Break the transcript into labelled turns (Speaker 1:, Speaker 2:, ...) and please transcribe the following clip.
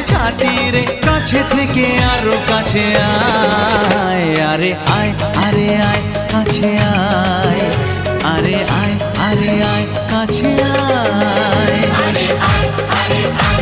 Speaker 1: ছাতি রে কাছে থেকে আরো কাছে আয়, আরে আয় আরে আয় কাছে আয়, আরে আয় আরে আয় কাছে আয়, আরে আয় আরে আয়